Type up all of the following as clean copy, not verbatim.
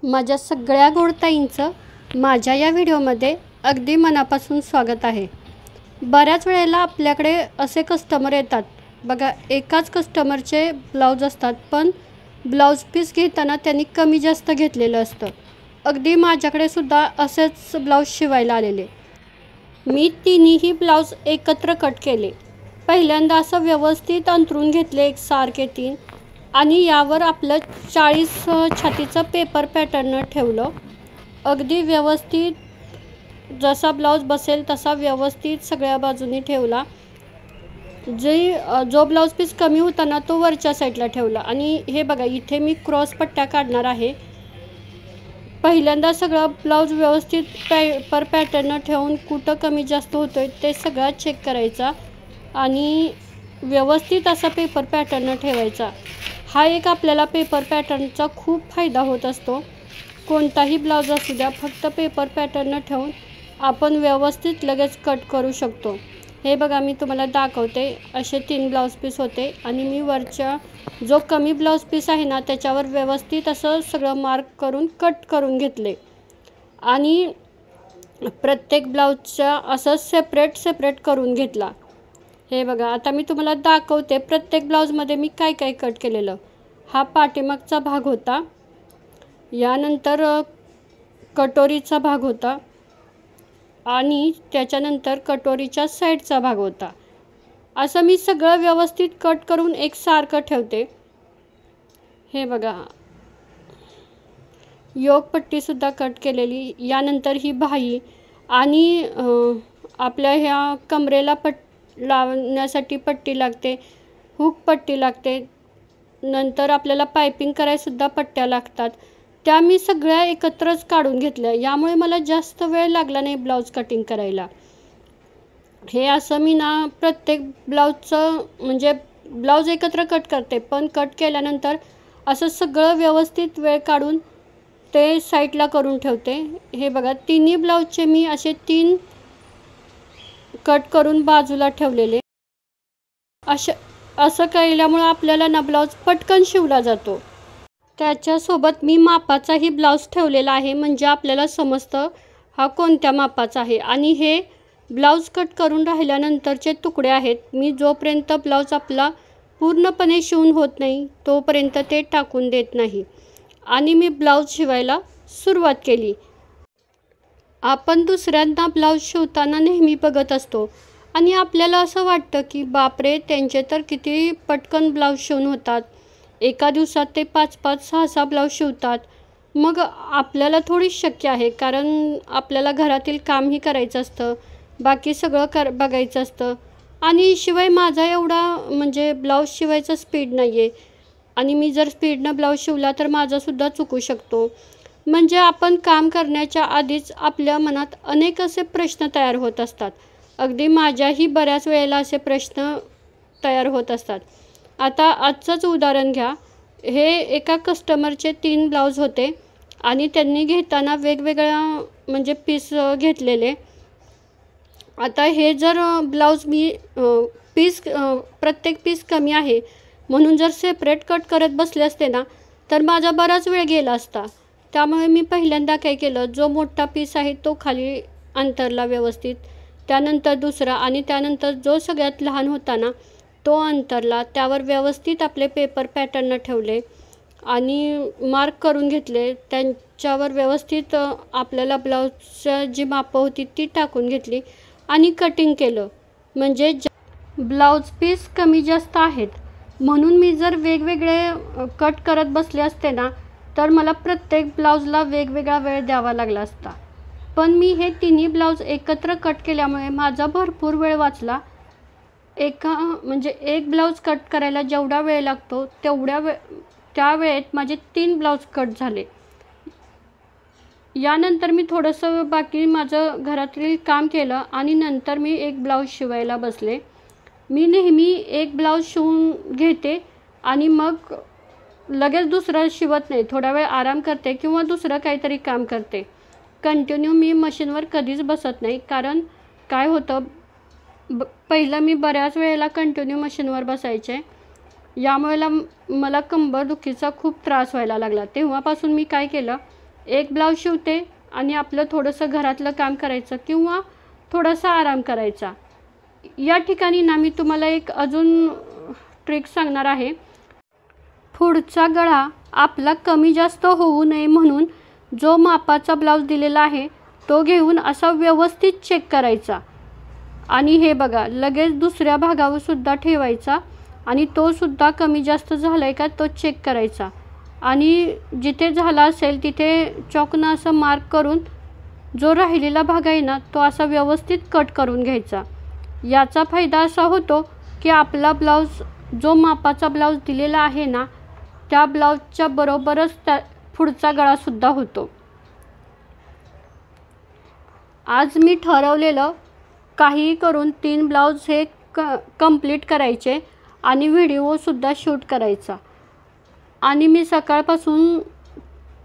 माझ्या सगळ्या गोडताईंचं माझ्या या व्हिडिओमध्ये अगदी मनापासून स्वागत आहे. बऱ्याच वेळेला आपल्याकडे असे कस्टमर येतात बघा, एकाच कस्टमरचे ब्लाऊज असतात, पण ब्लाऊज पीस घेताना त्यांनी कमी जास्त घेतलेलं असतं. अगदी माझ्याकडे सुद्धा असेच ब्लाऊज शिवायला आलेले. मी तिन्हीही ब्लाऊज एकत्र कट केले. पहिल्यांदा असं व्यवस्थित अंतरून घेतले एकसारखे 3 आणि यावर आपलं 40 छातीचं पेपर पॅटर्न ठेवलं. अगदी व्यवस्थित जसा ब्लाऊज बसेल तसा व्यवस्थित सगळ्या बाजूनी ठेवला. जो ब्लाऊज पीस कमी होता ना तो वरच्या साईडला ठेवला. आणि हे बघा, इथे मी क्रॉस पट्ट्या काढणार आहे. पहिल्यांदा सगळं ब्लाऊज व्यवस्थित पेपर पॅटर्न ठेवून कुठं कमी जास्त होतोय ते सगळं चेक करायचा आणि व्यवस्थित असा पेपर पॅटर्न ठेवायचा. हा एक आपल्याला पेपर पॅटर्नचा खूप फायदा होत असतो. कोणताही ब्लाऊज असू द्या, फक्त पेपर पॅटर्न ठेवून आपण व्यवस्थित लगेच कट करू शकतो. हे बघा, मी तुम्हाला दाखवते. असे 3 ब्लाऊज पीस होते आणि मी वरच्या जो कमी ब्लाऊज पीस आहे ना त्याच्यावर व्यवस्थित असं सगळं मार्क करून कट करून घेतले आणि प्रत्येक ब्लाऊजच्या असं सेपरेट करून घेतला. हे बघा, आता मी तुम्हाला दाखवते प्रत्येक ब्लाऊजमध्ये मी काय काय कट केलेलं. हा पाठीमागचा भाग होता, यानंतर कटोरीचा भाग होता आणि त्याच्यानंतर कटोरीच्या साईडचा भाग होता. असं मी सगळं व्यवस्थित कट करून एकसारखं ठेवते. हे बघा, योगपट्टीसुद्धा कट केलेली. यानंतर ही बाही आणि आपल्या ह्या कमरेला लावण्यासाठी पट्टी लागते, हुक पट्टी लागते. नंतर आपल्याला पायपिंग करायसुद्धा पट्ट्या लागतात. त्या मी सगळ्या एकत्रच काढून घेतल्या. यामुळे मला जास्त वेळ लागला नाही ब्लाऊज कटिंग करायला. हे असं मी ना प्रत्येक ब्लाऊजचं म्हणजे ब्लाऊज एकत्र कट करते, पण कट केल्यानंतर असं सगळं व्यवस्थित वेळ काढून ते साईडला करून ठेवते. हे बघा, तिन्ही ब्लाऊजचे मी असे 3 कट करून बाजूला ठेवलेले. असं केल्यामुळं आपल्याला ना ब्लाऊज पटकन शिवला जातो. त्याच्यासोबत मी मापाचाही ब्लाऊज ठेवलेला आहे, म्हणजे आपल्याला समजतं हा कोणत्या मापाचा आहे. आणि हे ब्लाऊज कट करून राहिल्यानंतरचे तुकडे आहेत. मी जोपर्यंत ब्लाऊज आपला पूर्णपणे शिवून होत नाही तोपर्यंत ते टाकून देत नाही आणि मी ब्लाऊज शिवायला सुरुवात केली. आपण दुसऱ्यांना ब्लाऊज शिवताना नेहमी बघत असतो आणि आपल्याला असं वाटतं की बापरे, त्यांचे तर किती पटकन ब्लाऊज शिवून होतात. एका दिवसात ते 5-5, 6-6 ब्लाऊज शिवतात. मग आपल्याला थोडीच शक्य आहे, कारण आपल्याला घरातील कामही करायचं असतं, बाकी सगळं बघायचं असतं. आणि शिवाय माझा एवढा म्हणजे ब्लाऊज शिवायचा स्पीड नाही आहे आणि मी जर स्पीडनं ब्लाऊज शिवला तर माझासुद्धा चुकू शकतो. म्हणजे आपण काम करण्याच्या आधीच आपल्या मनात अनेक असे प्रश्न तयार होत असतात. अगदी माझ्याही बऱ्याच वेळेला असे प्रश्न तयार होत असतात. आता आजचंच उदाहरण घ्या. हे एका कस्टमरचे 3 ब्लाऊज होते आणि त्यांनी घेताना वेगवेगळ्या म्हणजे पीस घेतलेले. आता हे जर ब्लाऊज मी प्रत्येक पीस कमी आहे म्हणून जर सेपरेट कट करत बसले असते ना तर माझा बराच वेळ गेला असता. त्यामुळे मी पहिल्यांदा काय केलं, जो मोठा पीस आहे तो खाली अंतरला व्यवस्थित, त्यानंतर दुसरा आणि त्यानंतर जो सगळ्यात लहान होता ना तो अंतरला. त्यावर व्यवस्थित आपले पेपर पॅटर्न ठेवले आणि मार्क करून घेतले. त्यांच्यावर व्यवस्थित आपल्याला ब्लाऊजच्या जी मापं होती ती टाकून घेतली आणि कटिंग केलं. म्हणजे ब्लाऊज पीस कमी जास्त आहेत म्हणून मी जर वेगवेगळे कट करत बसले असते ना तर मला प्रत्येक ब्लाऊजला वेगवेगळा वेळ द्यावा लागला असता. पण मी हे तिन्ही ब्लाऊज एकत्र कट केल्यामुळे माझा भरपूर वेळ वाचला. म्हणजे एक ब्लाऊज कट करायला जेवढा वेळ लागतो त्या वेळेत माझे 3 ब्लाऊज कट झाले. यानंतर मी थोडंसं बाकी माझं घरातील काम केलं आणि नंतर मी एक ब्लाऊज शिवायला बसले. मी नेहमी एक ब्लाऊज शिवून घेते आणि मग लगेच दुसरं शिवत नाही. थोडा वेळ आराम करते किंवा दुसरं काहीतरी काम करते. कंटिन्यू मी मशीनवर कधीच बसत नाही, कारण काय होतं, पहिलं मी बऱ्याच वेळेला कंटिन्यू मशीनवर बसायचे. यामुळे मला कंबरदुखीचा खूप त्रास व्हायला लागला. तेव्हापासून मी काय केलं, एक ब्लाऊज शिवते आणि आपलं थोडंसं घरातलं काम करायचं किंवा थोडासा आराम करायचा. या ठिकाणी ना मी तुम्हाला एक अजून ट्रिक सांगणार आहे. पुढचा गळा आपला कमी जास्त होऊ नये म्हणून जो मापाचा ब्लाऊज दिलेला आहे तो घेऊन असा व्यवस्थित चेक करायचा आणि हे बघा लगेच दुसऱ्या भागावर सुद्धा ठेवायचा आणि तो सुद्धा कमी जास्त झाला आहे का तो चेक करायचा आणि जिथे झाला असेल तिथे चॉकनं असं मार्क करून जो राहिलेला भाग आहे ना तो असा व्यवस्थित कट करून घ्यायचा. याचा फायदा असा होतो की आपला ब्लाऊज जो मापाचा ब्लाऊज दिलेला आहे ना त्या ब्लाऊजच्या बरोबरच त्या पुढचा गळासुद्धा होतो. आज मी ठरवलेलं काहीही करून 3 ब्लाऊज हे कंप्लीट करायचे आणि व्हिडिओसुद्धा शूट करायचा आणि मी सकाळपासून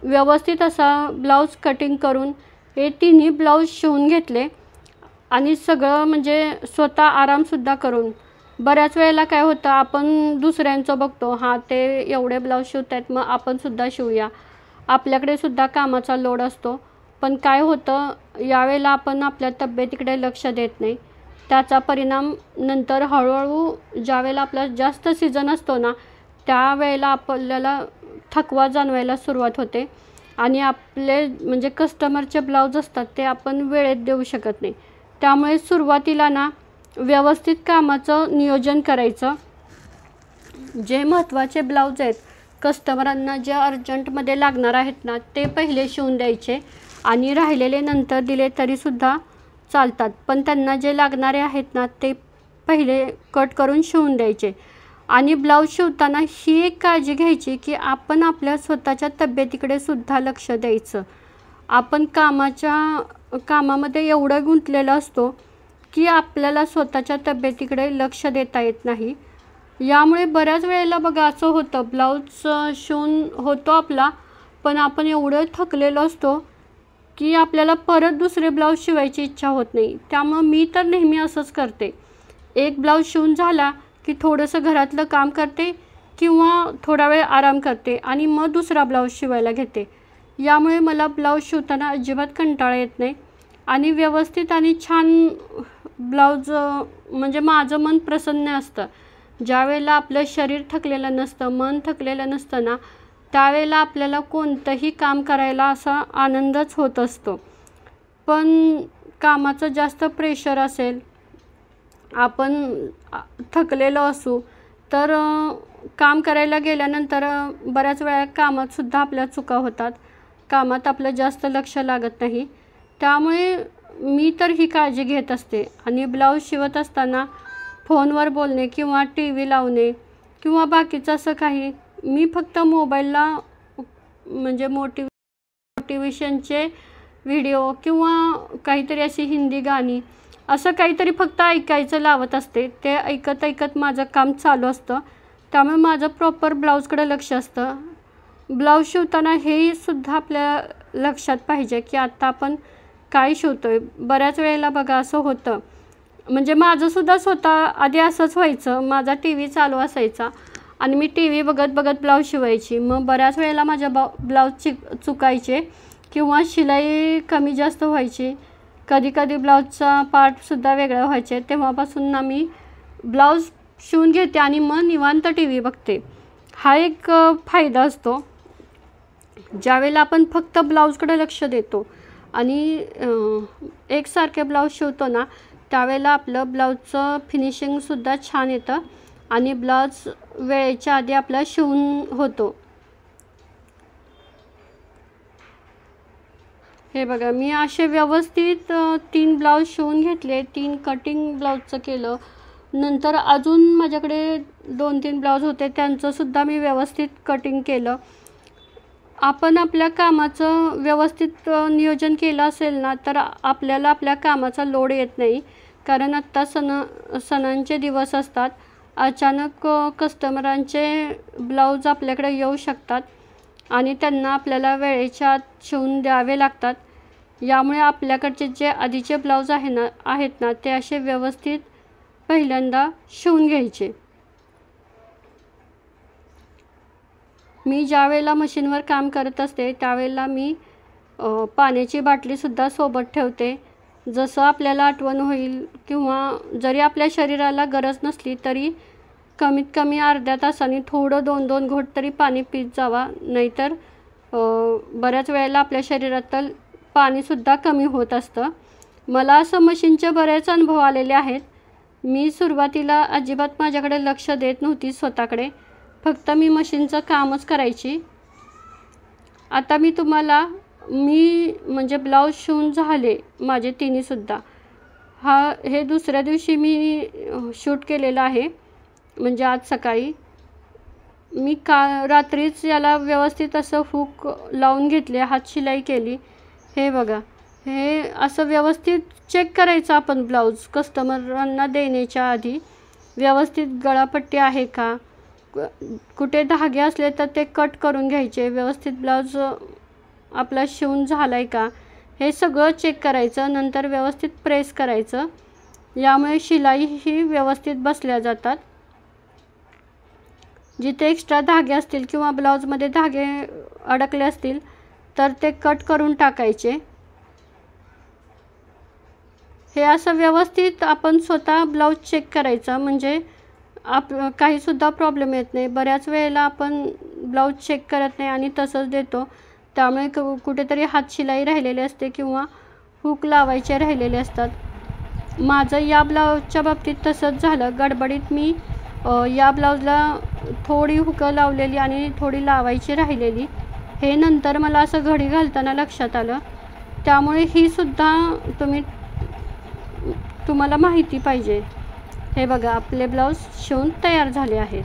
व्यवस्थित असा ब्लाऊज कटिंग करून हे तिन्ही ब्लाऊज शिवून घेतले आणि सगळं म्हणजे स्वतः आरामसुद्धा करून. बऱ्याच वेळेला काय होतं आपण दुसऱ्यांचं बघतो, हां ते एवढे ब्लाऊज शिवत आहेत मग आपणसुद्धा शिवूया, आपल्याकडे सुद्धा कामाचा लोड असतो. पण काय होतं यावेळेला आपण आपल्या तब्येतीकडे लक्ष देत नाही. त्याचा परिणाम नंतर हळूहळू ज्यावेळेला आपला जास्त सीझन असतो ना त्यावेळेला आपल्याला थकवा जाणवायला सुरुवात होते आणि आपले म्हणजे कस्टमरचे ब्लाऊज असतात ते आपण वेळेत देऊ शकत नाही. त्यामुळे सुरुवातीला ना व्यवस्थित कामाचं नियोजन करायचं. जे महत्त्वाचे ब्लाऊज आहेत कस्टमरांना जे अर्जंटमध्ये लागणार आहेत ना ते पहिले शिवून द्यायचे आणि राहिलेले नंतर दिले तरीसुद्धा चालतात. पण त्यांना जे लागणारे आहेत ना ते पहिले कट करून शिवून द्यायचे. आणि ब्लाऊज शिवताना ही एक काळजी घ्यायची की आपण आपल्या स्वतःच्या तब्येतीकडे सुद्धा लक्ष द्यायचं. आपण कामामध्ये एवढं गुंतलेलं असतो की आपल्याला स्वतःच्या तब्येतीकडे लक्ष देता येत नाही. यामुळे बऱ्याच वेळेला बघा असं होतं ब्लाऊज शिवून होतो आपला पण आपण एवढं थकलेलो असतो की आपल्याला परत दुसरे ब्लाऊज शिवायची इच्छा होत नाही. त्यामुळं मी तर नेहमी असंच करते, एक ब्लाऊज शिवून झाला की थोडंसं घरातलं काम करते किंवा थोडा वेळ आराम करते आणि मग दुसरा ब्लाऊज शिवायला घेते. यामुळे मला ब्लाऊज शिवताना अजिबात कंटाळा येत नाही आणि व्यवस्थित आणि छान ब्लाऊज म्हणजे माझं मन प्रसन्न असतं. ज्यावेळेला आपलं शरीर थकलेलं नसतं, मन थकलेलं नसतं ना त्यावेळेला आपल्याला कोणतंही काम करायला असा आनंदच होत असतो. पण कामाचं जास्त प्रेशर असेल, आपण थकलेलो असू तर काम करायला गेल्यानंतर बऱ्याच वेळा कामातसुद्धा आपल्या चुका होतात, कामात आपलं जास्त लक्ष लागत नाही. त्यामुळे मी तर ही काळजी घेत असते. आणि ब्लाऊज शिवत असताना फोनवर बोलणे किंवा टी व्ही लावणे किंवा बाकीचं असं काही मी फक्त मोबाईलला म्हणजे मोटिवेशनचे व्हिडिओ किंवा काहीतरी अशी हिंदी गाणी असं काहीतरी फक्त ऐकायचं लावत असते. ते ऐकत ऐकत माझं काम चालू असतं. त्यामुळे माझं प्रॉपर ब्लाऊजकडे लक्ष असतं. ब्लाऊज शिवताना हेही सुद्धा आपल्या लक्षात पाहिजे की आत्ता आपण काय शिवतो आहे. बऱ्याच वेळेला बघा असं होतं म्हणजे माझंसुद्धा स्वतः आधी असंच व्हायचं. माझा टी व्ही चालू असायचा आणि मी टी व्ही बघत बघत ब्लाऊज शिवायची. मग बऱ्याच वेळेला माझ्या ब्लाऊज चुकायचे किंवा शिलाई कमी जास्त व्हायची. कधी कधी ब्लाऊजचा पार्टसुद्धा वेगळा व्हायचे. तेव्हापासून ना मी ब्लाऊज शिवून घेते आणि मग निवांत टी व्ही बघते. हा एक फायदा असतो. ज्यावेळेला आपण फक्त ब्लाऊजकडे लक्ष देतो आणि एकसारखे ब्लाऊज शिवतो ना त्यावेळेला आपलं ब्लाऊजचं फिनिशिंगसुद्धा छान येतं आणि ब्लाऊज वेळेच्या आधी आपला शिवून होतो. हे बघा मी असे व्यवस्थित 3 ब्लाऊज शिवून घेतले. 3 कटिंग ब्लाऊजचं केलं. नंतर अजून माझ्याकडे 2-3 ब्लाऊज होते त्यांचंसुद्धा मी व्यवस्थित कटिंग केलं. आपण आपल्या कामाचं व्यवस्थित नियोजन केलं असेल ना तर आपल्याला आपल्या कामाचा लोड येत नाही. कारण आत्ता सणांचे दिवस असतात. अचानक कस्टमरांचे ब्लाऊज आपल्याकडे येऊ शकतात आणि त्यांना आपल्याला वेळेच्या आत शिवून द्यावे लागतात. यामुळे आपल्याकडचे जे आधीचे ब्लाऊज आहेत ना ते असे व्यवस्थित पहिल्यांदा शिवून घ्यायचे. मी ज्या वेळेला मशीनवर काम करत असते त्यावेळेला मी पाण्याची बाटलीसुद्धा सोबत ठेवते. जसं आपल्याला आठवण होईल किंवा जरी आपल्या शरीराला गरज नसली तरी कमीत कमी अर्ध्या तासाने थोडं 2-2 घोट तरी पाणी पीत जावा. नाहीतर बऱ्याच वेळेला आपल्या शरीरातलं पाणीसुद्धा कमी होत असतं. मला असं मशीनचे बरेच अनुभव आलेले आहेत. मी सुरुवातीला अजिबात माझ्याकडे लक्ष देत नव्हती स्वतःकडे. फक्त मी मशीनचं कामच करायची. आता मी म्हणजे ब्लाऊज शिवून झाले माझे तिन्हीसुद्धा. हे दुसऱ्या दिवशी मी शूट केलेलं आहे, म्हणजे आज सकाळी. मी रात्रीच याला व्यवस्थित असं हुक लावून घेतले, हात शिलाई केली. हे बघा, हे असं व्यवस्थित चेक करायचं आपण ब्लाऊज कस्टमरांना देण्याच्या आधी. व्यवस्थित गळापट्टी आहे का, कुठे धागे असले तर ते कट करून घ्यायचे. व्यवस्थित ब्लाऊज आपला शिवून झाला आहे का, हे सगळं चेक करायचं. नंतर व्यवस्थित प्रेस करायचं. यामुळे शिलाईही व्यवस्थित बसल्या जातात. जिथे एक्स्ट्रा धागे असतील किंवा ब्लाऊजमध्ये धागे अडकले असतील तर ते कट करून टाकायचे. हे असं व्यवस्थित आपण स्वतः ब्लाऊज चेक करायचा, म्हणजे काहीसुद्धा प्रॉब्लेम येत नाही. बऱ्याच वेळेला आपण ब्लाऊज चेक करत नाही आणि तसंच देतो. त्यामुळे कुठेतरी हात शिलाई राहिलेली असते किंवा हुक लावायचे राहिलेले असतात. माझं या ब्लाऊजच्या बाबतीत तसंच झालं. गडबडीत मी या ब्लाऊजला थोडी हुकं लावलेली आणि थोडी लावायची राहिलेली. हे नंतर मला असं घडी घालताना लक्षात आलं. त्यामुळे ही सुद्धा तुम्हाला माहिती पाहिजे. हे बघा, आपले ब्लाऊज शिवून तयार झाले आहेत.